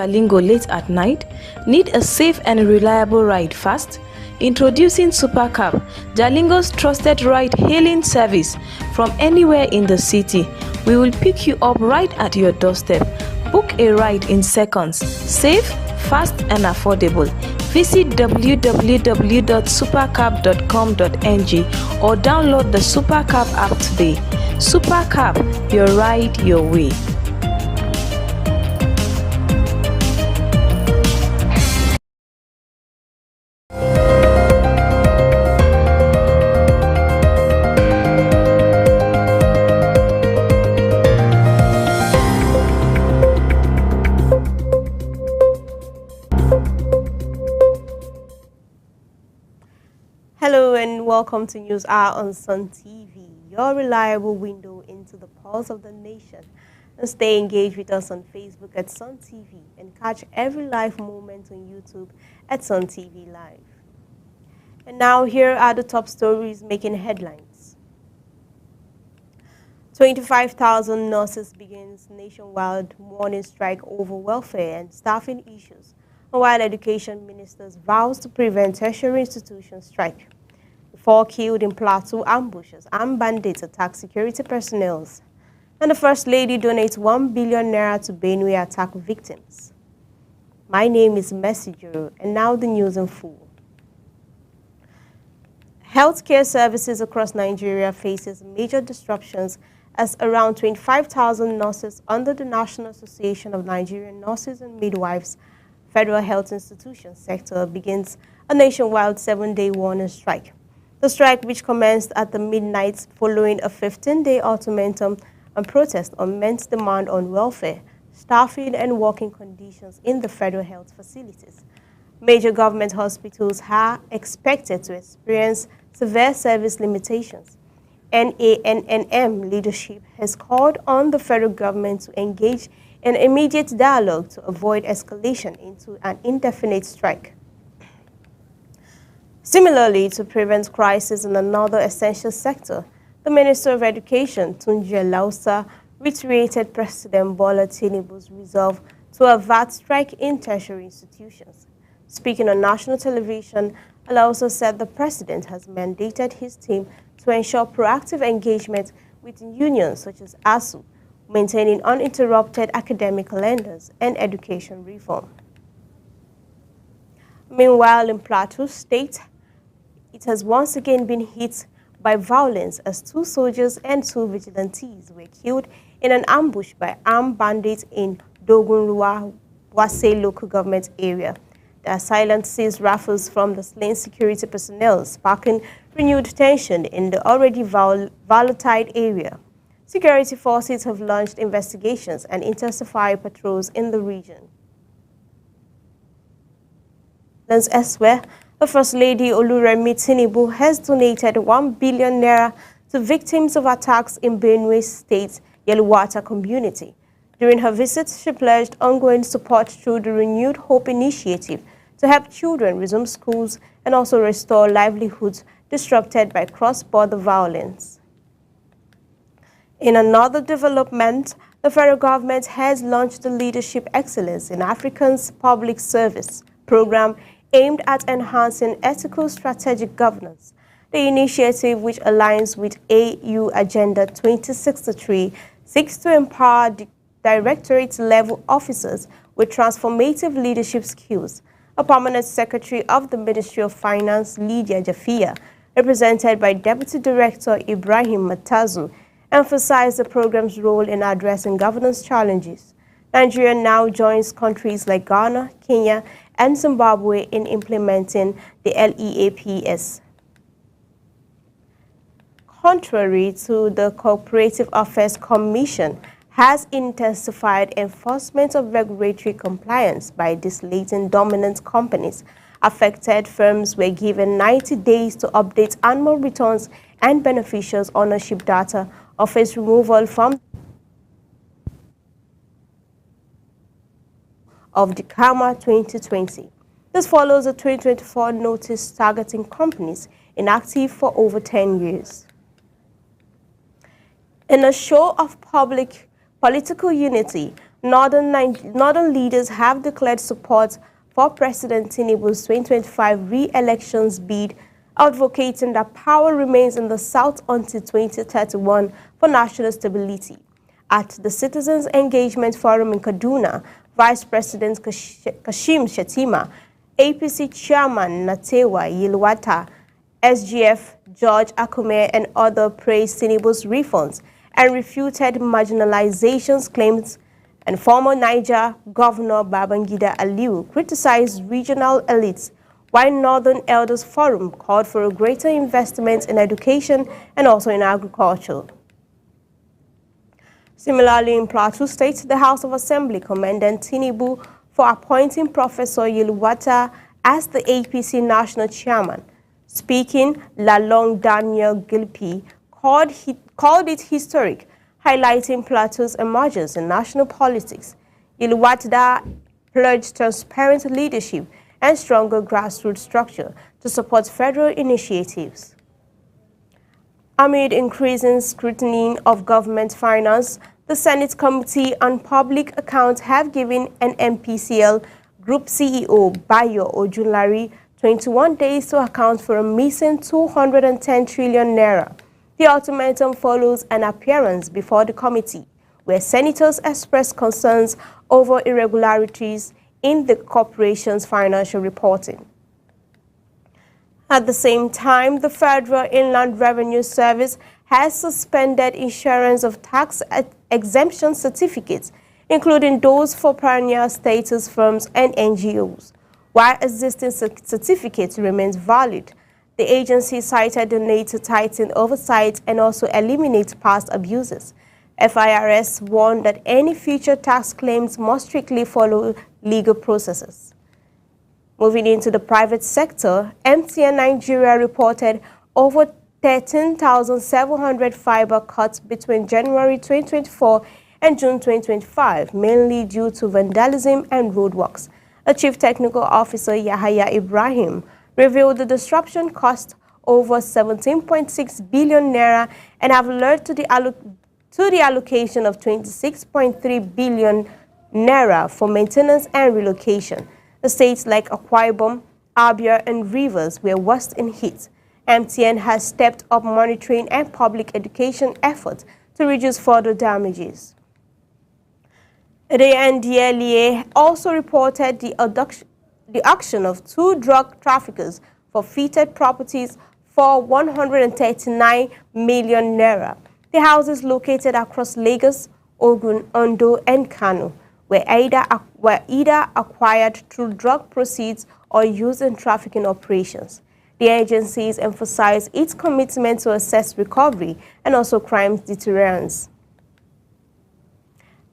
Jalingo late at night? Need a safe and reliable ride fast? Introducing Supercab, Jalingo's trusted ride-hailing service from anywhere in the city. We will pick you up right at your doorstep. Book a ride in seconds, safe, fast and affordable. Visit www.supercab.com.ng or download the Supercab app today. Supercab, your ride your way. Hello and welcome to News Hour on Sun TV, your reliable window into the pulse of the nation. And stay engaged with us on Facebook at Sun TV and catch every live moment on YouTube at Sun TV Live. And now here are the top stories making headlines. 25,000 nurses begins nationwide morning strike over welfare and staffing issues, while Education Ministers vows to prevent tertiary institution strike. 4 killed in Plateau ambushes and bandits attack security personnel. And the First Lady donates 1 billion naira to Benue attack victims. My name is Messenger, and now the news in full. Healthcare services across Nigeria faces major disruptions as around 25,000 nurses under the National Association of Nigerian Nurses and Midwives Federal Health Institution sector begins a nationwide 7-day warning strike. The strike, which commenced at the midnight following a 15-day ultimatum and protest on men's demand on welfare, staffing and working conditions in the federal health facilities. Major government hospitals are expected to experience severe service limitations. NANNM leadership has called on the federal government to engage in immediate dialogue to avoid escalation into an indefinite strike. Similarly, to prevent crisis in another essential sector, the Minister of Education, Tunji Lausa, reiterated President Bola Tinubu's resolve to avert strike in tertiary institutions. Speaking on national television, Lausa said the President has mandated his team to ensure proactive engagement with unions such as ASU, maintaining uninterrupted academic calendars and education reform. Meanwhile, in Plateau State, it has once again been hit by violence as 2 soldiers and 2 vigilantes were killed in an ambush by armed bandits in Dogunruwa, Wase local government area. The assailant seized rifles from the slain security personnel, sparking renewed tension in the already volatile area. Security forces have launched investigations and intensified patrols in the region. Elsewhere, the First Lady Oluremi Tinubu has donated 1 billion naira to victims of attacks in Benue State's Yelwata community. During her visit, she pledged ongoing support through the Renewed Hope initiative to help children resume schools and also restore livelihoods disrupted by cross-border violence. In another development, the federal government has launched the Leadership Excellence in Africans Public Service program aimed at enhancing ethical strategic governance. The initiative, which aligns with AU Agenda 2063, seeks to empower directorate-level officers with transformative leadership skills. A permanent secretary of the Ministry of Finance, Lydia Jafia, represented by Deputy Director Ibrahim Matazu, emphasized the program's role in addressing governance challenges. Nigeria now joins countries like Ghana, Kenya, and Zimbabwe in implementing the LEAPS. Contrary to the Cooperative Affairs Commission, has intensified enforcement of regulatory compliance by dislighting dominant companies. Affected firms were given 90 days to update annual returns and beneficiaries' ownership data of its removal from of the KAMA 2020. This follows a 2024 notice targeting companies inactive for over 10 years. In a show of political unity, Northern leaders have declared support for President Tinubu's 2025 re-elections bid, advocating that power remains in the South until 2031 for national stability. At the Citizens Engagement Forum in Kaduna, Vice President Kashim Shettima, APC Chairman Natewa Yilwata, SGF George Akume, and others praised Tinubu's reforms and refuted marginalization's claims, and former Niger Governor Babangida Aliyu criticized regional elites, while Northern Elders Forum called for a greater investment in education and also in agriculture. Similarly, in Plateau State, the House of Assembly commended Tinubu for appointing Professor Yilwata as the APC National Chairman. Speaking, Lalong Daniel Gilpi called it historic, highlighting Plateau's emergence in national politics. Yilwata pledged transparent leadership and stronger grassroots structure to support federal initiatives. Amid increasing scrutiny of government finance, the Senate Committee on Public Accounts have given NNPCL Group CEO Bayo Ojulari 21 days to account for a missing 210 trillion naira. The ultimatum follows an appearance before the committee, where senators expressed concerns over irregularities in the corporation's financial reporting. At the same time, the Federal Inland Revenue Service has suspended issuance of tax exemption certificates, including those for pioneer status firms and NGOs. While existing certificates remain valid, the agency cited the need to tighten oversight and also eliminate past abuses. FIRS warned that any future tax claims must strictly follow legal processes. Moving into the private sector, MTN Nigeria reported over 13,700 fiber cuts between January 2024 and June 2025, mainly due to vandalism and roadworks. The Chief Technical Officer, Yahaya Ibrahim, revealed the disruption cost over 17.6 billion naira and have led to the allocation of 26.3 billion naira for maintenance and relocation. The states like Akwa Ibom, Abia, and Rivers were worst in hit. MTN has stepped up monitoring and public education efforts to reduce further damages. The NDLEA also reported the auction of 2 drug traffickers for fitted properties for 139 million naira. The houses located across Lagos, Ogun, Ondo, and Kano were either acquired through drug proceeds or used in trafficking operations. The agencies emphasized its commitment to assess recovery and also crime deterrence.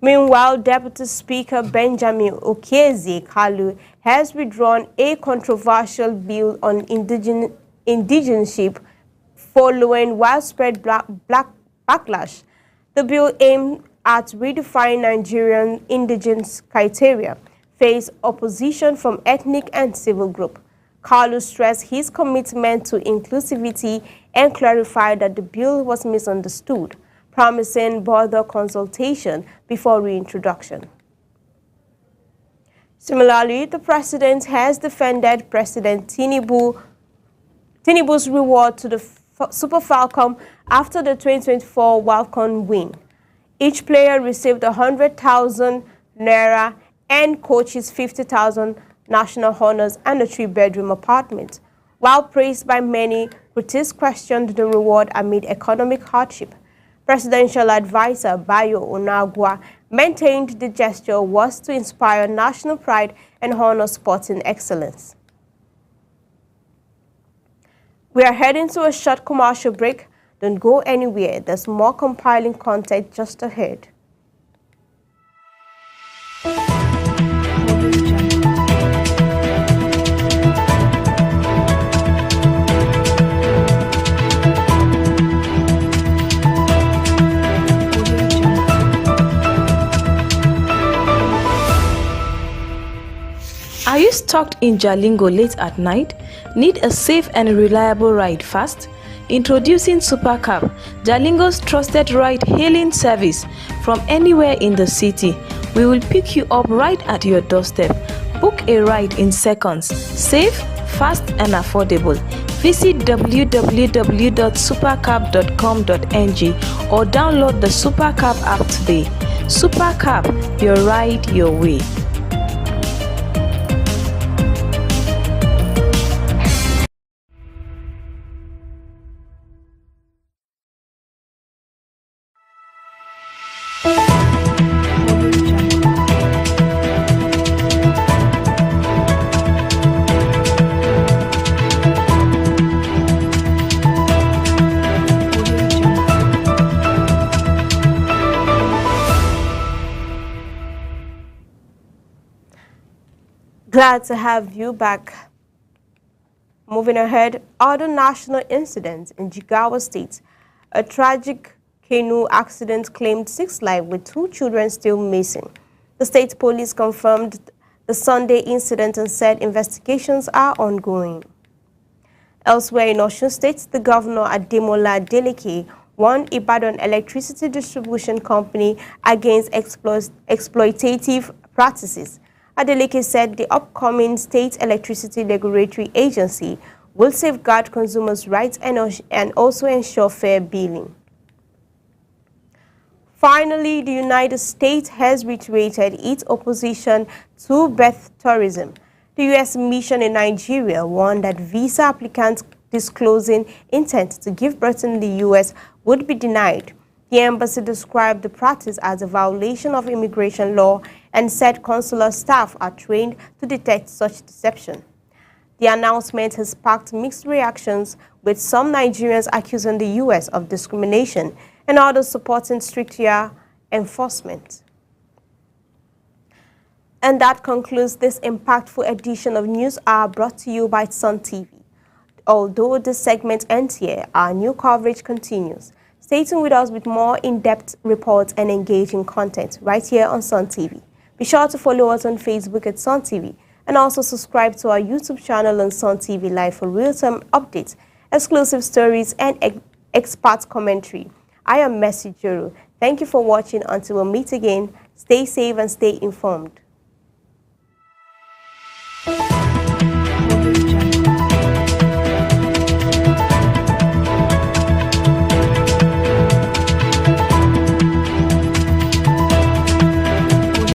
Meanwhile, Deputy Speaker Benjamin Okezie Kalu has withdrawn a controversial bill on indigenship following widespread backlash. The bill aimed at redefining Nigerian indigenous criteria faced opposition from ethnic and civil groups. Kalu stressed his commitment to inclusivity and clarified that the bill was misunderstood, promising broader consultation before reintroduction. Similarly, the president has defended President Tinubu's reward to the Super Falcons after the 2024 WAFCON win. Each player received 100,000 naira and coaches 50,000 national honors and a 3-bedroom apartment. While praised by many, critics questioned the reward amid economic hardship. Presidential advisor Bayo Onagwa maintained the gesture was to inspire national pride and honor sporting excellence. We are heading to a short commercial break. Don't go anywhere. There's more compiling content just ahead. Are you stuck in Jalingo late at night? Need a safe and reliable ride fast? Introducing Supercab, Jalingo's trusted ride-hailing service from anywhere in the city. We will pick you up right at your doorstep. Book a ride in seconds. Safe, fast and affordable. Visit www.supercab.com.ng or download the Supercab app today. Supercab, your ride, your way. Glad to have you back. Moving ahead, other national incidents in Jigawa State. A tragic canoe accident claimed 6 lives with 2 children still missing. The state police confirmed the Sunday incident and said investigations are ongoing. Elsewhere in Osun State, the governor Ademola Adeleke warned Ibadan Electricity Distribution Company against exploitative practices. Adeleke said the upcoming State Electricity Regulatory Agency will safeguard consumers' rights and also ensure fair billing. Finally, the United States has reiterated its opposition to birth tourism. The U.S. mission in Nigeria warned that visa applicants disclosing intent to give birth in the U.S. would be denied. The embassy described the practice as a violation of immigration law and said consular staff are trained to detect such deception. The announcement has sparked mixed reactions, with some Nigerians accusing the U.S. of discrimination and others supporting stricter enforcement. And that concludes this impactful edition of News Hour brought to you by Sun TV. Although this segment ends here, our new coverage continues. Stay tuned with us with more in-depth reports and engaging content right here on Sun TV. Be sure to follow us on Facebook at Sun TV and also subscribe to our YouTube channel on Sun TV Live for real-time updates, exclusive stories, and expert commentary. I am Mercy Juru. Thank you for watching. Until we meet again, stay safe and stay informed.